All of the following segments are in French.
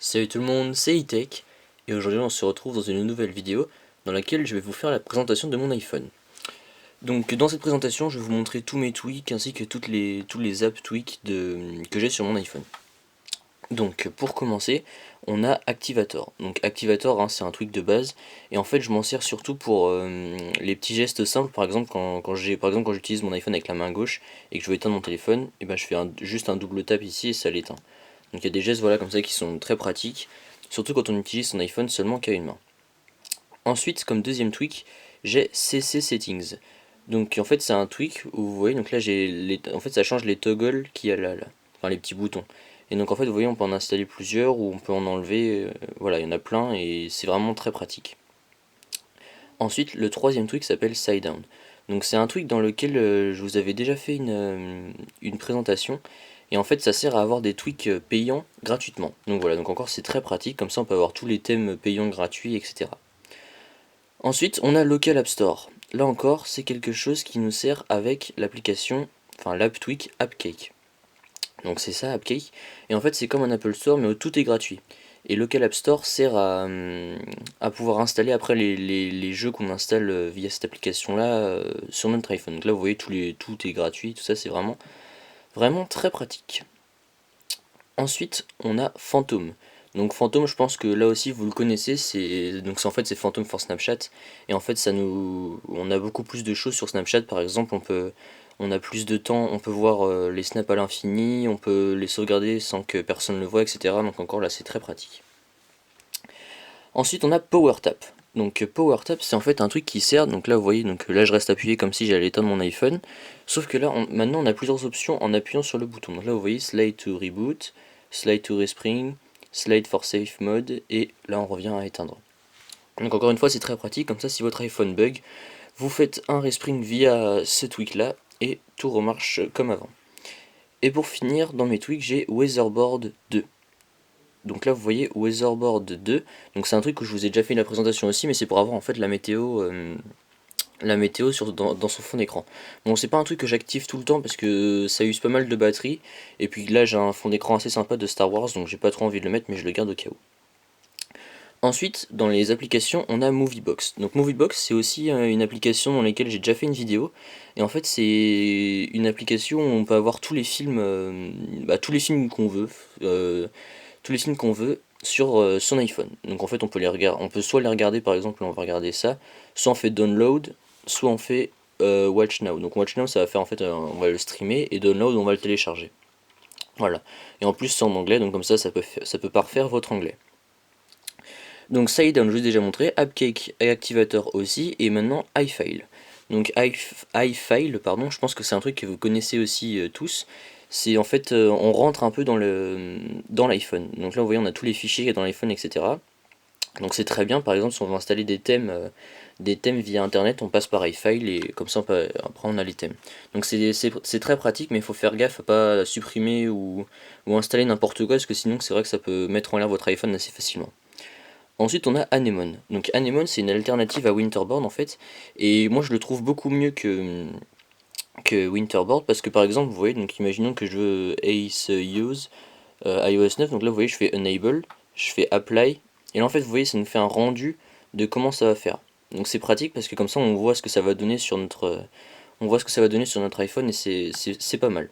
Salut tout le monde, c'est E-Tech et aujourd'hui on se retrouve dans une nouvelle vidéo dans laquelle je vais vous faire la présentation de mon iPhone. Donc dans cette présentation je vais vous montrer tous mes tweaks ainsi que tous les apps tweaks que j'ai sur mon iPhone. Donc pour commencer on a Activator. Donc Activator c'est un tweak de base et en fait je m'en sers surtout pour les petits gestes simples, par exemple quand j'utilise mon iPhone avec la main gauche et que je veux éteindre mon téléphone, et ben je fais juste un double tap ici et ça l'éteint. Donc il y a des gestes voilà, comme ça qui sont très pratiques, surtout quand on utilise son iPhone seulement qu'à une main. Ensuite, comme deuxième tweak, j'ai CC Settings. Donc en fait c'est un tweak où vous voyez, donc là en fait ça change les toggles qu'il y a là, enfin les petits boutons. Et donc en fait vous voyez on peut en installer plusieurs ou on peut en enlever, voilà il y en a plein et c'est vraiment très pratique. Ensuite le troisième tweak s'appelle Side Down. Donc c'est un tweak dans lequel je vous avais déjà fait une présentation. Et en fait ça sert à avoir des tweaks payants gratuitement. Donc voilà, donc encore c'est très pratique, comme ça on peut avoir tous les thèmes payants gratuits, etc. Ensuite on a Local App Store. Là encore c'est quelque chose qui nous sert avec l'application, enfin l'app tweak AppCake. Donc c'est ça AppCake. Et en fait c'est comme un Apple Store mais où tout est gratuit. Et Local App Store sert à pouvoir installer après les jeux qu'on installe via cette application là sur notre iPhone. Donc là vous voyez tout est gratuit, tout ça c'est vraiment très pratique. Ensuite, on a Phantom. Donc Phantom, je pense que là aussi vous le connaissez, en fait c'est Phantom for Snapchat et en fait on a beaucoup plus de choses sur Snapchat. Par exemple, on a plus de temps, on peut voir les snaps à l'infini, on peut les sauvegarder sans que personne le voit, etc. Donc encore là c'est très pratique. Ensuite, on a PowerTap. Donc PowerTap c'est en fait un truc qui sert, donc là vous voyez, donc là je reste appuyé comme si j'allais éteindre mon iPhone, sauf que là maintenant on a plusieurs options en appuyant sur le bouton. Donc là vous voyez slide to reboot, slide to respring, slide for safe mode, et là on revient à éteindre. Donc encore une fois c'est très pratique, comme ça si votre iPhone bug, vous faites un respring via ce tweak là et tout remarche comme avant. Et pour finir dans mes tweaks j'ai Weatherboard 2. Donc là vous voyez Weatherboard 2, donc c'est un truc que je vous ai déjà fait la présentation aussi, mais c'est pour avoir en fait la météo dans son fond d'écran. Bon c'est pas un truc que j'active tout le temps parce que ça use pas mal de batterie, et puis là j'ai un fond d'écran assez sympa de Star Wars donc j'ai pas trop envie de le mettre mais je le garde au cas où. Ensuite dans les applications on a Moviebox. Donc Moviebox c'est aussi une application dans laquelle j'ai déjà fait une vidéo, et en fait c'est une application où on peut avoir tous les films qu'on veut. Tous les films qu'on veut sur son iPhone. Donc en fait on peut soit les regarder, par exemple on va regarder ça, soit on fait download, soit on fait watch now. Donc watch now ça va faire en fait on va le streamer, et download on va le télécharger. Voilà. Et en plus c'est en anglais, donc comme ça peut parfaire votre anglais. Donc Sidedown je vous ai déjà montré, AppCake et Activator aussi, et maintenant iFile. Donc iFile, pardon, je pense que c'est un truc que vous connaissez aussi tous. C'est en fait, on rentre un peu dans l'iPhone. Donc là vous voyez on a tous les fichiers qu'il y a dans l'iPhone, etc. Donc c'est très bien, par exemple si on veut installer des thèmes via internet, on passe par iFile et comme ça après on a les thèmes. Donc c'est très pratique, mais il faut faire gaffe à pas supprimer ou installer n'importe quoi, parce que sinon c'est vrai que ça peut mettre en l'air votre iPhone assez facilement. Ensuite on a Anemone. Donc Anemone c'est une alternative à Winterboard en fait, et moi je le trouve beaucoup mieux que Winterboard, parce que par exemple vous voyez, donc imaginons que je veux Ace Use iOS 9, donc là vous voyez je fais Enable, je fais Apply, et là en fait vous voyez ça nous fait un rendu de comment ça va faire. Donc c'est pratique parce que comme ça on voit ce que ça va donner sur notre iPhone, et c'est pas mal.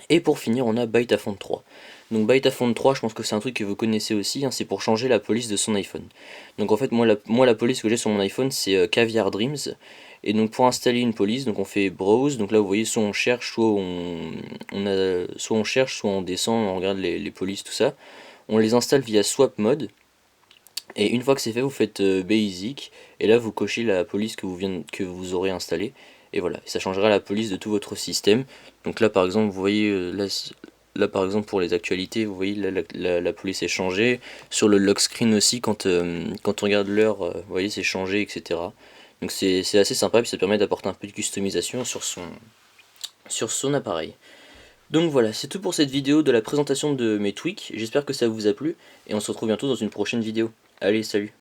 Et pour finir, on a ByteAfont 3. Donc ByteAfont 3, je pense que c'est un truc que vous connaissez aussi, c'est pour changer la police de son iPhone. Donc en fait, moi la police que j'ai sur mon iPhone, c'est Caviar Dreams. Et donc pour installer une police, donc on fait Browse. Donc là, vous voyez, soit on cherche, soit on cherche, soit on descend, on regarde les polices, tout ça. On les installe via Swap Mode. Et une fois que c'est fait, vous faites Basic, et là vous cochez la police que vous aurez installée, et voilà, ça changera la police de tout votre système. Donc là par exemple, vous voyez, là par exemple pour les actualités, vous voyez là, la police est changée. Sur le lock screen aussi, quand on regarde l'heure, vous voyez c'est changé, etc. Donc c'est assez sympa, puis ça permet d'apporter un peu de customisation sur son appareil. Donc voilà, c'est tout pour cette vidéo de la présentation de mes tweaks, j'espère que ça vous a plu, et on se retrouve bientôt dans une prochaine vidéo. Allez, salut!